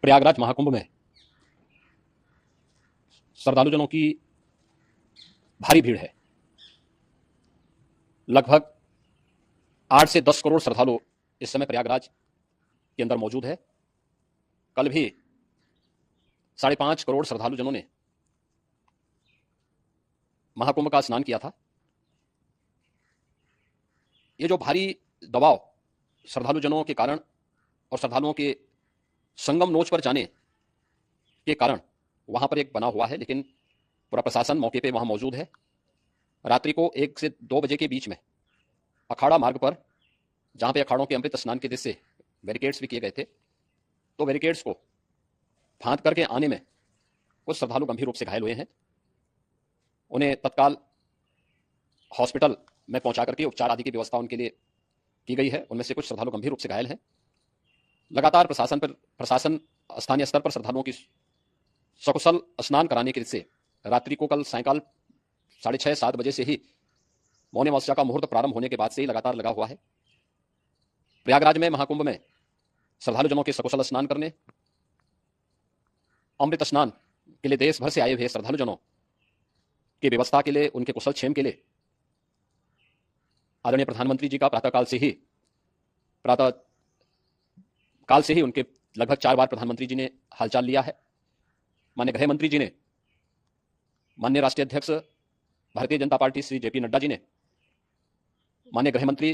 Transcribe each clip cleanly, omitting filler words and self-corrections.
प्रयागराज महाकुंभ में श्रद्धालुजनों की भारी भीड़ है। लगभग 8 से 10 करोड़ श्रद्धालु इस समय प्रयागराज के अंदर मौजूद है। कल भी 5.5 करोड़ श्रद्धालुजनों ने महाकुंभ का स्नान किया था। ये जो भारी दबाव श्रद्धालुजनों के कारण और श्रद्धालुओं के संगम नोच पर जाने के कारण वहां पर एक बना हुआ है, लेकिन पूरा प्रशासन मौके पे वहां मौजूद है। रात्रि को 1 से 2 बजे के बीच में अखाड़ा मार्ग पर, जहां पे अखाड़ों के अमृत स्नान के दृश्य से बैरिकेड्स भी किए गए थे, तो बैरिकेड्स को फांद करके आने में कुछ श्रद्धालु गंभीर रूप से घायल हुए हैं। उन्हें तत्काल हॉस्पिटल में पहुंचा करके उपचार आदि की व्यवस्था उनके लिए की गई है। उनमें से कुछ श्रद्धालु गंभीर रूप से घायल हैं। लगातार प्रशासन स्थानीय स्तर पर श्रद्धालुओं की सकुशल स्नान कराने के लिए रात्रि को कल सायंकाल 6:30-7 बजे से ही मौनी अमावस्या का मुहूर्त प्रारंभ होने के बाद से ही लगातार लगा हुआ है। प्रयागराज में महाकुंभ में श्रद्धालुजनों के सकुशल स्नान करने, अमृत स्नान के लिए देश भर से आए हुए श्रद्धालुजनों की व्यवस्था के लिए, उनके कुशल क्षेम के लिए आदरणीय प्रधानमंत्री जी का प्रातःकाल से ही उनके लगभग 4 बार प्रधानमंत्री जी ने हालचाल लिया है। माननीय गृह मंत्री जी ने, माननीय राष्ट्रीय अध्यक्ष भारतीय जनता पार्टी श्री जेपी नड्डा जी ने, माननीय गृह मंत्री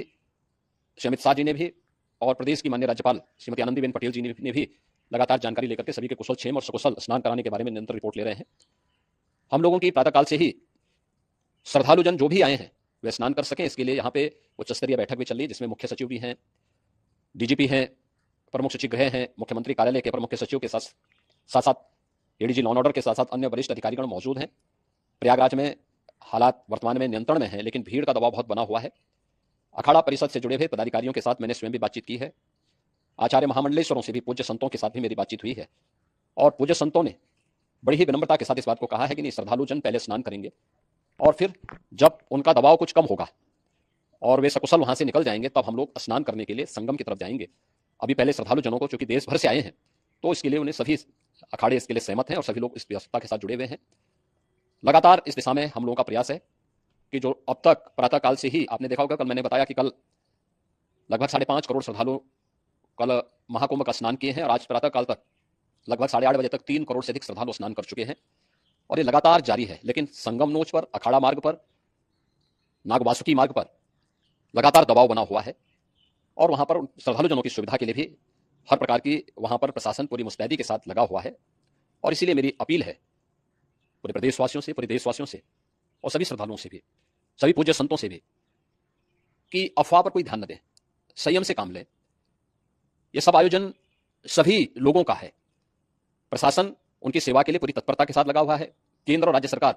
श्री अमित शाह जी ने भी, और प्रदेश की माननीय राज्यपाल श्रीमती आनंदीबेन पटेल जी ने भी लगातार जानकारी लेकर के सभी के कुशल क्षेम और सकुशल स्नान कराने के बारे में निरंतर रिपोर्ट ले रहे हैं। हम लोगों की प्रातःकाल से ही श्रद्धालुजन जो भी आए हैं वे स्नान कर सकें, इसके लिए यहाँ पे उच्च स्तरीय बैठक भी चल रही है, जिसमें मुख्य सचिव भी हैं, डीजीपी हैं, प्रमुख सचिव गृह हैं, मुख्यमंत्री कार्यालय के प्रमुख सचिव के साथ साथ एडीजी लॉ एंड ऑर्डर के साथ साथ अन्य वरिष्ठ अधिकारीगण मौजूद हैं। प्रयागराज में हालात वर्तमान में नियंत्रण में हैं, लेकिन भीड़ का दबाव बहुत बना हुआ है। अखाड़ा परिषद से जुड़े हुए पदाधिकारियों के साथ मैंने स्वयं भी बातचीत की है। आचार्य महामंडलेश्वरों से भी, पूज्य संतों के साथ भी मेरी बातचीत हुई है, और पूज्य संतों ने बड़ी ही विनम्रता के साथ इस बात को कहा है कि नहीं, श्रद्धालुजन पहले स्नान करेंगे और फिर जब उनका दबाव कुछ कम होगा और वे सकुशल वहां से निकल जाएंगे, तब हम लोग स्नान करने के लिए संगम की तरफ जाएंगे। अभी पहले श्रद्धालुजनों को, चूंकि देश भर से आए हैं, तो इसके लिए उन्हें सभी अखाड़े इसके लिए सहमत हैं और सभी लोग इस व्यवस्था के साथ जुड़े हुए हैं। लगातार इस दिशा में हम लोगों का प्रयास है कि जो अब तक प्रातःकाल से ही, आपने देखा होगा कल मैंने बताया कि कल लगभग 5.5 करोड़ श्रद्धालु कल महाकुंभ का स्नान किए हैं, और आज प्रातःकाल तक लगभग 8:30 बजे तक 3 करोड़ से अधिक श्रद्धालु स्नान कर चुके हैं, और ये लगातार जारी है। लेकिन संगम नोच पर, अखाड़ा मार्ग पर, नागवासुकी मार्ग पर लगातार दबाव बना हुआ है, और वहां पर श्रद्धालुजनों की सुविधा के लिए भी हर प्रकार की वहां पर प्रशासन पूरी मुस्तैदी के साथ लगा हुआ है। और इसीलिए मेरी अपील है पूरे प्रदेशवासियों से, पूरे देशवासियों से, और सभी श्रद्धालुओं से भी, सभी पूज्य संतों से भी, कि अफवाह पर कोई ध्यान न दें, संयम से काम लें। यह सब आयोजन सभी लोगों का है। प्रशासन उनकी सेवा के लिए पूरी तत्परता के साथ लगा हुआ है। केंद्र और राज्य सरकार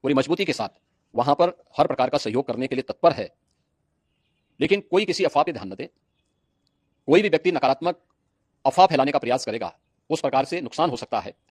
पूरी मजबूती के साथ वहां पर हर प्रकार का सहयोग करने के लिए तत्पर है। लेकिन कोई किसी अफवाह पर ध्यान न दे। कोई भी व्यक्ति नकारात्मक अफवाह फैलाने का प्रयास करेगा, उस प्रकार से नुकसान हो सकता है।